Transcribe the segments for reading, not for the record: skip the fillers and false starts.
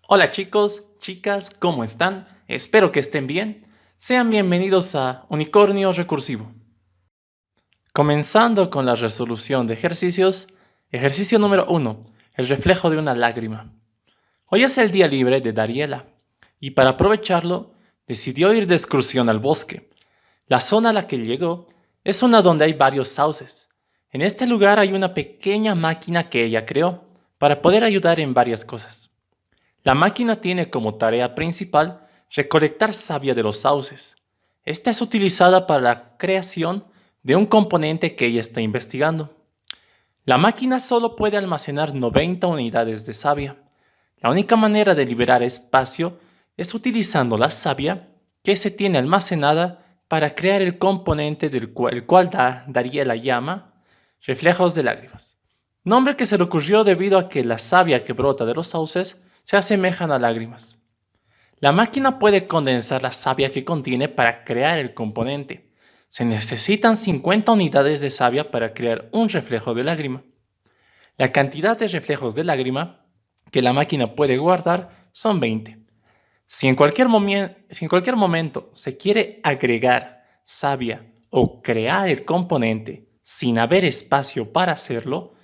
Hola chicos, chicas, ¿cómo están? Espero que estén bien. Sean bienvenidos a Unicornio Recursivo. Comenzando con la resolución de ejercicios. Ejercicio número 1. El reflejo de una lágrima. Hoy es el día libre de Dariela y para aprovecharlo decidió ir de excursión al bosque. La zona a la que llegó es una donde hay varios sauces. En este lugar hay una pequeña máquina que ella creó para poder ayudar en varias cosas. La máquina tiene como tarea principal recolectar savia de los sauces. Esta es utilizada para la creación de un componente que ella está investigando. La máquina solo puede almacenar 90 unidades de savia. La única manera de liberar espacio es utilizando la savia que se tiene almacenada para crear el componente del cual daría la llama reflejos de lágrimas. Nombre que se le ocurrió debido a que la savia que brota de los sauces se asemejan a lágrimas. La máquina puede condensar la savia que contiene para crear el componente. Se necesitan 50 unidades de savia para crear un reflejo de lágrima. La cantidad de reflejos de lágrima que la máquina puede guardar son 20. Si en cualquier momento se quiere agregar savia o crear el componente sin haber espacio para hacerlo,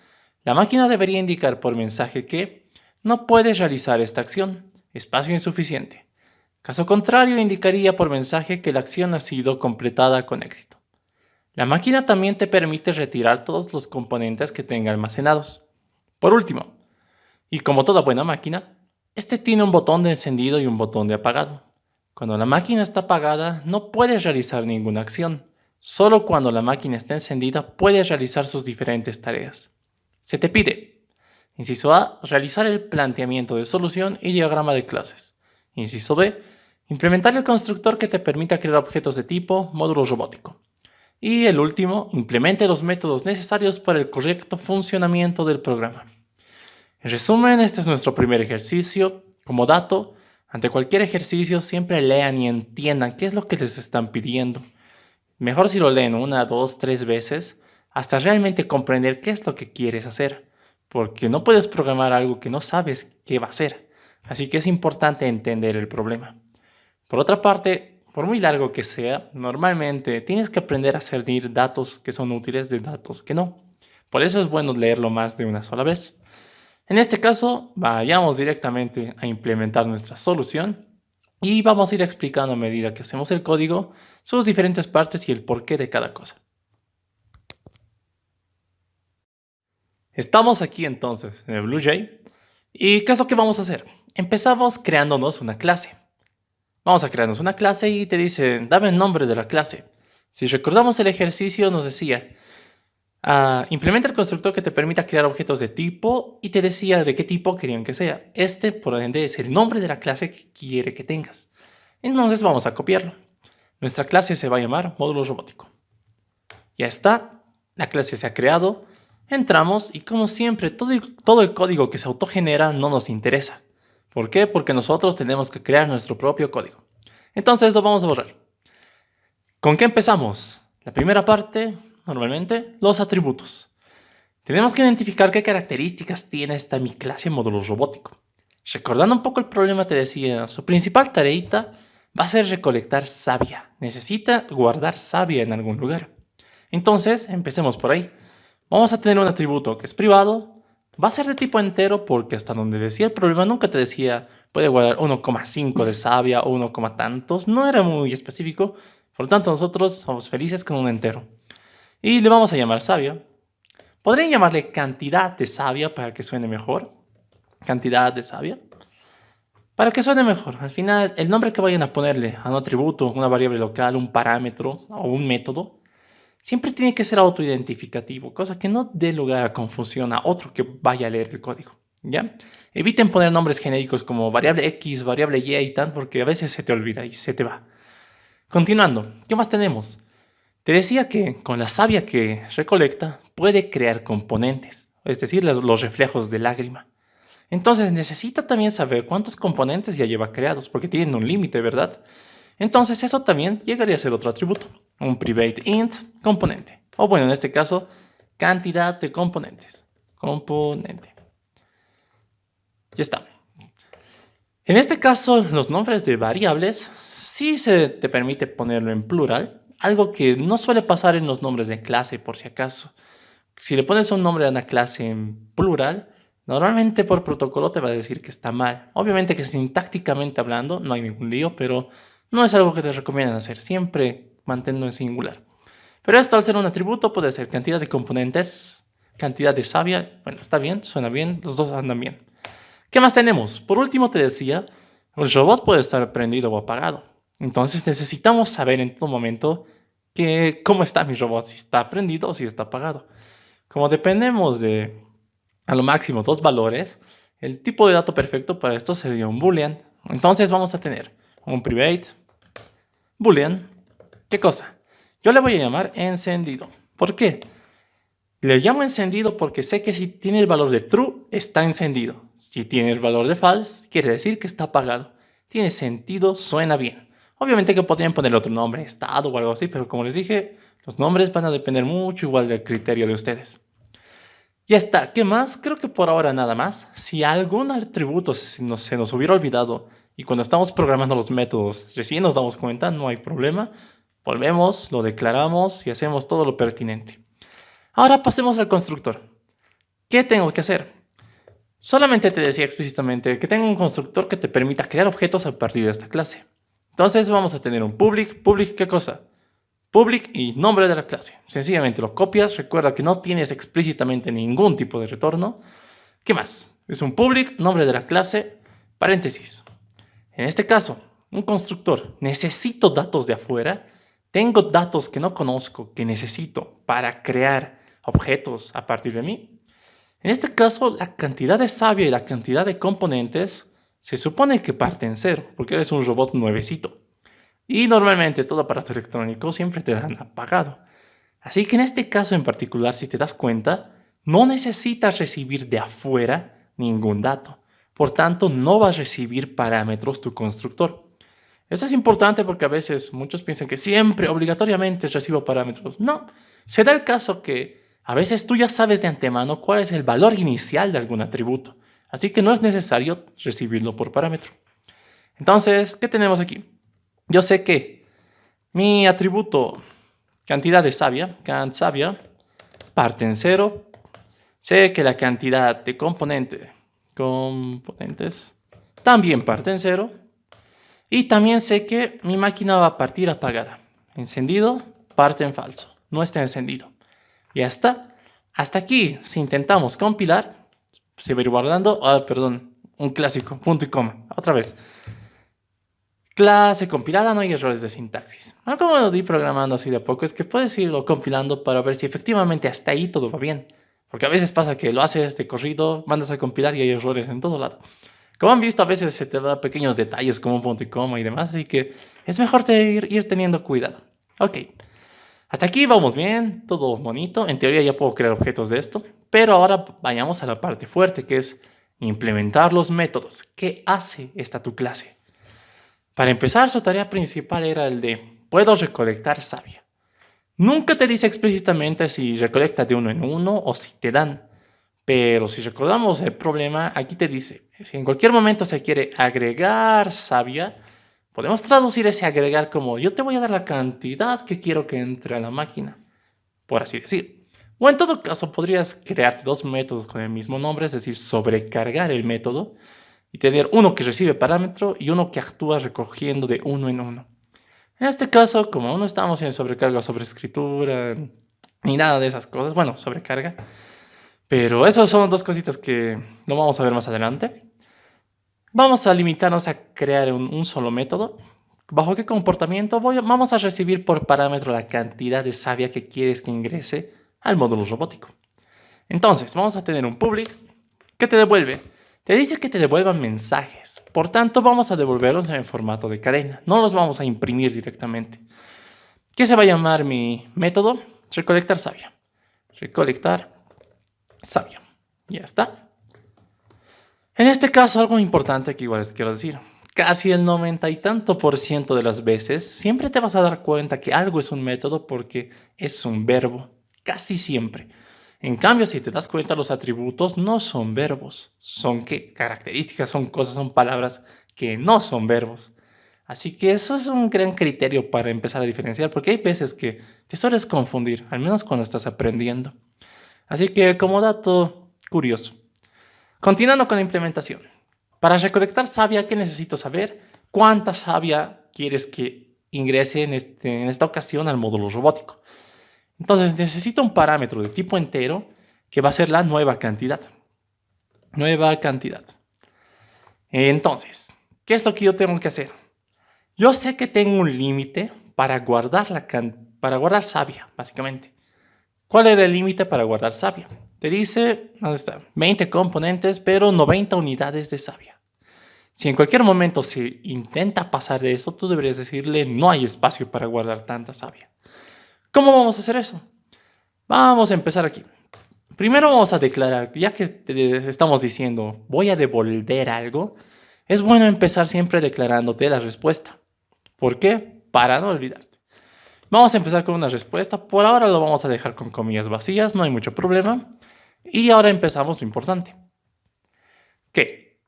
la máquina debería indicar por mensaje que no puede realizar esta acción, espacio insuficiente. Caso contrario, indicaría por mensaje que la acción ha sido completada con éxito. La máquina también te permite retirar todos los componentes que tenga almacenados. Por último, y como toda buena máquina, este tiene un botón de encendido y un botón de apagado. Cuando la máquina está apagada, no puedes realizar ninguna acción. Solo cuando la máquina está encendida, puedes realizar sus diferentes tareas. Se te pide: inciso A, realizar el planteamiento de solución y diagrama de clases. Inciso B, implementar el constructor que te permita crear objetos de tipo módulo robótico. Y el último, implemente los métodos necesarios para el correcto funcionamiento del programa. En resumen, este es nuestro primer ejercicio. Como dato, ante cualquier ejercicio siempre lean y entiendan qué es lo que les están pidiendo. Mejor si lo leen una, dos, tres veces, hasta realmente comprender qué es lo que quieres hacer, porque no puedes programar algo que no sabes qué va a hacer, así que es importante entender el problema. Por otra parte, por muy largo que sea, normalmente tienes que aprender a discernir datos que son útiles de datos que no. Por eso es bueno leerlo más de una sola vez. En este caso, vayamos directamente a implementar nuestra solución y vamos a ir explicando a medida que hacemos el código sus diferentes partes y el porqué de cada cosa. Estamos aquí entonces en el BlueJ. ¿Y qué es lo que vamos a hacer? Empezamos creándonos una clase. Vamos a crearnos una clase y te dice: dame el nombre de la clase. Si recordamos el ejercicio, nos decía: implementa el constructor que te permita crear objetos de tipo, y te decía de qué tipo querían que sea. Este, por ende, es el nombre de la clase que quiere que tengas. Entonces vamos a copiarlo. Nuestra clase se va a llamar módulo robótico. Ya está, la clase se ha creado. Entramos y, como siempre, todo el código que se autogenera no nos interesa. ¿Por qué? Porque nosotros tenemos que crear nuestro propio código. Entonces lo vamos a borrar. ¿Con qué empezamos? La primera parte, normalmente, los atributos. Tenemos que identificar qué características tiene esta mi clase módulo robótico. Recordando un poco el problema, te decía, su principal tareita va a ser recolectar savia. Necesita guardar savia en algún lugar. Entonces, empecemos por ahí. Vamos a tener un atributo que es privado. Va a ser de tipo entero porque hasta donde decía el problema nunca te decía puede guardar 1,5 de savia o 1, tantos. No era muy específico. Por lo tanto, nosotros somos felices con un entero. Y le vamos a llamar savia. Podrían llamarle cantidad de savia para que suene mejor. Cantidad de savia. Para que suene mejor. Al final, el nombre que vayan a ponerle a un atributo, una variable local, un parámetro o un método, siempre tiene que ser autoidentificativo, cosa que no dé lugar a confusión a otro que vaya a leer el código. ¿Ya? Eviten poner nombres genéricos como variable X, variable Y y tal, porque a veces se te olvida y se te va. Continuando, ¿qué más tenemos? Te decía que con la savia que recolecta puede crear componentes, es decir, los reflejos de lágrima. Entonces necesita también saber cuántos componentes ya lleva creados, porque tienen un límite, ¿verdad? Entonces eso también llegaría a ser otro atributo, un private int componente. O bueno, en este caso, cantidad de componentes. Componente. Ya está. En este caso, los nombres de variables sí se te permite ponerlo en plural, algo que no suele pasar en los nombres de clase por si acaso. Si le pones un nombre a una clase en plural, normalmente por protocolo te va a decir que está mal. Obviamente que sintácticamente hablando no hay ningún lío, pero no es algo que te recomiendan hacer. Siempre manténlo en singular. Pero esto al ser un atributo puede ser cantidad de componentes, cantidad de savia. Bueno, está bien, suena bien, los dos andan bien. ¿Qué más tenemos? Por último te decía, el robot puede estar prendido o apagado. Entonces necesitamos saber en todo momento cómo está mi robot, si está prendido o si está apagado. Como dependemos de a lo máximo dos valores, el tipo de dato perfecto para esto sería un boolean. Entonces vamos a tener un private boolean. ¿Qué cosa? Yo le voy a llamar encendido. ¿Por qué? Le llamo encendido porque sé que si tiene el valor de true, está encendido. Si tiene el valor de false, quiere decir que está apagado. Tiene sentido, suena bien. Obviamente que podrían poner otro nombre, estado o algo así, pero como les dije, los nombres van a depender mucho igual del criterio de ustedes. Ya está, ¿qué más? Creo que por ahora nada más. Si algún atributo se nos hubiera olvidado y cuando estamos programando los métodos recién nos damos cuenta, no hay problema. Volvemos, lo declaramos y hacemos todo lo pertinente. Ahora pasemos al constructor. ¿Qué tengo que hacer? Solamente te decía explícitamente que tengo un constructor que te permita crear objetos a partir de esta clase. Entonces vamos a tener un public, ¿qué cosa? Public y nombre de la clase. Sencillamente lo copias, recuerda que no tienes explícitamente ningún tipo de retorno. ¿Qué más? Es un public, nombre de la clase, paréntesis. En este caso, un constructor, necesito datos de afuera, tengo datos que no conozco, que necesito para crear objetos a partir de mí. En este caso, la cantidad de savia y la cantidad de componentes se supone que parten cero, porque eres un robot nuevecito. Y normalmente todo aparato electrónico siempre te dan apagado. Así que en este caso en particular, si te das cuenta, no necesitas recibir de afuera ningún dato. Por tanto, no vas a recibir parámetros tu constructor. Eso es importante porque a veces muchos piensan que siempre obligatoriamente recibo parámetros. No, se da el caso que a veces tú ya sabes de antemano cuál es el valor inicial de algún atributo. Así que no es necesario recibirlo por parámetro. Entonces, ¿qué tenemos aquí? Yo sé que mi atributo cantidad de savia, cant savia, parte en cero. Sé que la cantidad de componentes también parte en cero. Y también sé que mi máquina va a partir apagada. Encendido, parte en falso. No está encendido. Ya está. Hasta aquí, si intentamos compilar, se va a ir guardando. Perdón, un clásico, punto y coma. Otra vez. Clase compilada, no hay errores de sintaxis. Como lo di programando así de a poco, es que puedes irlo compilando para ver si efectivamente hasta ahí todo va bien. Porque a veces pasa que lo haces de corrido, mandas a compilar y hay errores en todo lado. Como han visto, a veces se te da pequeños detalles como un punto y coma y demás, así que es mejor ir teniendo cuidado. Ok, hasta aquí vamos bien, todo bonito. En teoría ya puedo crear objetos de esto, pero ahora vayamos a la parte fuerte, que es implementar los métodos. ¿Qué hace esta tu clase? Para empezar, su tarea principal era el de puedo recolectar savia. Nunca te dice explícitamente si recolecta de uno en uno o si te dan. Pero si recordamos el problema, aquí te dice, si en cualquier momento se quiere agregar savia, podemos traducir ese agregar como yo te voy a dar la cantidad que quiero que entre a la máquina, por así decir. O en todo caso, podrías crearte dos métodos con el mismo nombre, es decir, sobrecargar el método y tener uno que recibe parámetro y uno que actúa recogiendo de uno en uno. En este caso, como aún no estamos en sobrecarga o sobreescritura, ni nada de esas cosas, bueno, sobrecarga, pero esas son dos cositas que lo vamos a ver más adelante. Vamos a limitarnos a crear un solo método. ¿Bajo qué comportamiento? Vamos a recibir por parámetro la cantidad de savia que quieres que ingrese al módulo robótico. Entonces, vamos a tener un public que te devuelve. Te dice que te devuelvan mensajes. Por tanto, vamos a devolverlos en formato de cadena. No los vamos a imprimir directamente. ¿Qué se va a llamar mi método? Recolectar savia. Recolectar savia. Ya está. En este caso, algo importante que igual les quiero decir. Casi el 90 y tanto por ciento de las veces, siempre te vas a dar cuenta que algo es un método porque es un verbo. Casi siempre. En cambio, si te das cuenta, los atributos no son verbos. Son ¿qué? Características, son cosas, son palabras que no son verbos. Así que eso es un gran criterio para empezar a diferenciar, porque hay veces que te sueles confundir, al menos cuando estás aprendiendo. Así que como dato curioso. Continuando con la implementación. Para recolectar savia, ¿qué necesito saber? ¿Cuánta savia quieres que ingrese en esta ocasión al módulo robótico? Entonces necesito un parámetro de tipo entero que va a ser la nueva cantidad. Nueva cantidad. Entonces, ¿qué es lo que yo tengo que hacer? Yo sé que tengo un límite para guardar savia, básicamente. ¿Cuál era el límite para guardar savia? Te dice, ¿dónde está? 20 componentes, pero 90 unidades de savia. Si en cualquier momento se intenta pasar de eso, tú deberías decirle no hay espacio para guardar tanta savia. ¿Cómo vamos a hacer eso? Vamos a empezar aquí. Primero vamos a declarar, ya que te estamos diciendo voy a devolver algo, es bueno empezar siempre declarándote la respuesta. ¿Por qué? Para no olvidarte. Vamos a empezar con una respuesta. Por ahora lo vamos a dejar con comillas vacías, no hay mucho problema. Y ahora empezamos lo importante. ¿Qué?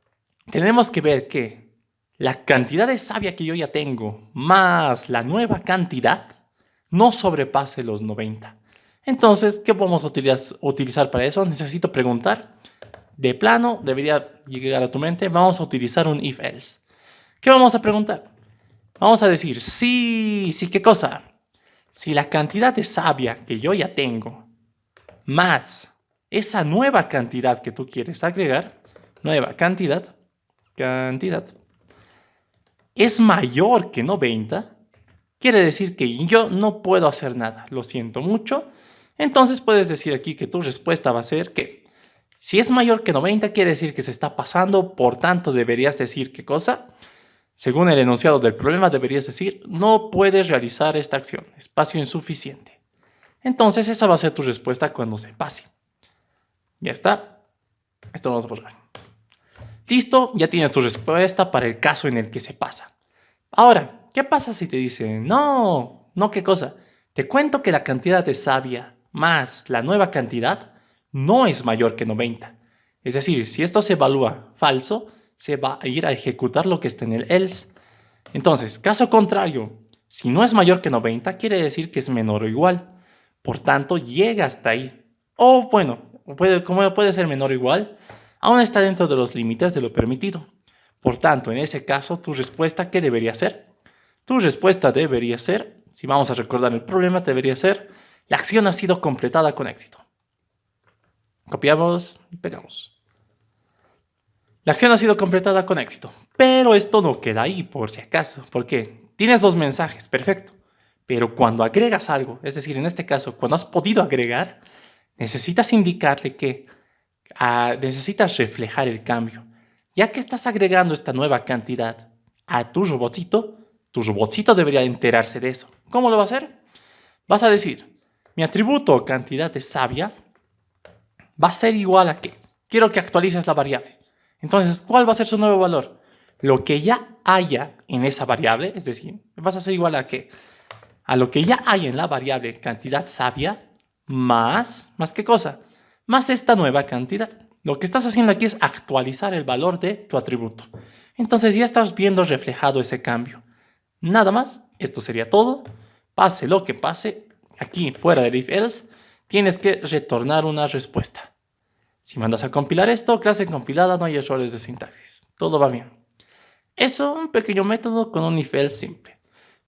Tenemos que ver que la cantidad de savia que yo ya tengo más la nueva cantidad no sobrepase los 90. Entonces, ¿qué vamos a utilizar para eso? Necesito preguntar. De plano, debería llegar a tu mente, vamos a utilizar un if-else. ¿Qué vamos a preguntar? Vamos a decir, sí, ¿qué cosa? Si la cantidad de savia que yo ya tengo, más esa nueva cantidad que tú quieres agregar, nueva cantidad, es mayor que 90, quiere decir que yo no puedo hacer nada, lo siento mucho. Entonces puedes decir aquí que tu respuesta va a ser que si es mayor que 90 quiere decir que se está pasando, por tanto deberías decir ¿qué cosa? Según el enunciado del problema deberías decir no puedes realizar esta acción, espacio insuficiente. Entonces esa va a ser tu respuesta cuando se pase. Ya está. Esto lo vamos a borrar. Listo, ya tienes tu respuesta para el caso en el que se pasa. Ahora, ¿qué pasa si te dicen no, qué cosa? Te cuento que la cantidad de savia más la nueva cantidad no es mayor que 90. Es decir, si esto se evalúa falso, se va a ir a ejecutar lo que está en el else. Entonces, caso contrario, si no es mayor que 90, quiere decir que es menor o igual. Por tanto, llega hasta ahí. O bueno, como puede ser menor o igual, aún está dentro de los límites de lo permitido. Por tanto, en ese caso, tu respuesta, ¿qué debería ser? Tu respuesta debería ser, si vamos a recordar el problema, debería ser, la acción ha sido completada con éxito. Copiamos y pegamos. La acción ha sido completada con éxito, pero esto no queda ahí por si acaso, porque tienes dos mensajes, perfecto, pero cuando agregas algo, es decir, en este caso, cuando has podido agregar, necesitas indicarle que necesitas reflejar el cambio. Ya que estás agregando esta nueva cantidad a tu robotito debería enterarse de eso. ¿Cómo lo va a hacer? Vas a decir, mi atributo o cantidad de savia va a ser igual a qué. Quiero que actualices la variable. Entonces, ¿cuál va a ser su nuevo valor? Lo que ya haya en esa variable, es decir, vas a ser igual a qué? A lo que ya hay en la variable cantidad savia más ¿qué cosa? Más esta nueva cantidad. Lo que estás haciendo aquí es actualizar el valor de tu atributo. Entonces ya estás viendo reflejado ese cambio. Nada más, esto sería todo. Pase lo que pase, aquí fuera del if else, tienes que retornar una respuesta. Si mandas a compilar esto, clase compilada, no hay errores de sintaxis. Todo va bien. Eso, un pequeño método con un if else simple.